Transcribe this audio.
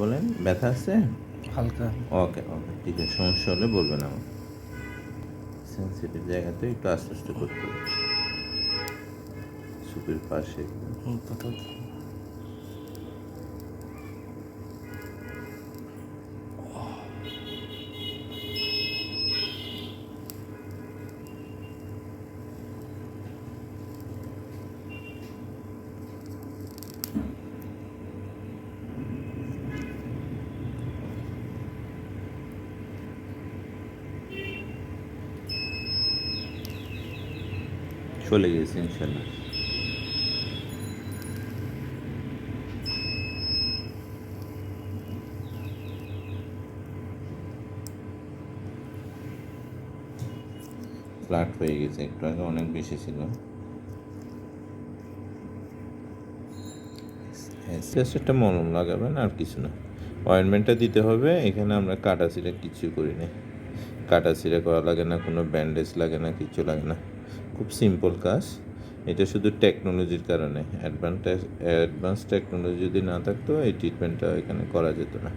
বলেন, ব্যথা আছে? হালকা। ওকে ওকে, ঠিক আছে, সমস্যা হলে বলবেন আমার। সেন্সিটিভ জায়গাতে একটু আস্তে আস্তে করতে হবে, সুপের পাশে একটু। ব্যথা। চলে গেছে ইনশাল্লাহ। ফ্ল্যাট হয়ে গেছে, একটু আগে অনেক বেশি ছিল। জাস্ট একটা মলম লাগাবেন, আর কিছু না। অয়েনমেন্টটা দিতে হবে। এখানে আমরা কাটা ছিঁড়া কিছু করি না, কাটা ছিঁড়া করা লাগে না, কোনো ব্যান্ডেজ লাগে না, কিছু লাগে না, খুব সিম্পল কাজ। এটা শুধু টেকনোলজির কারণে, অ্যাডভান্স টেকনোলজি যদি না থাকতো এই ট্রিটমেন্টটা এখানে করা যেত না।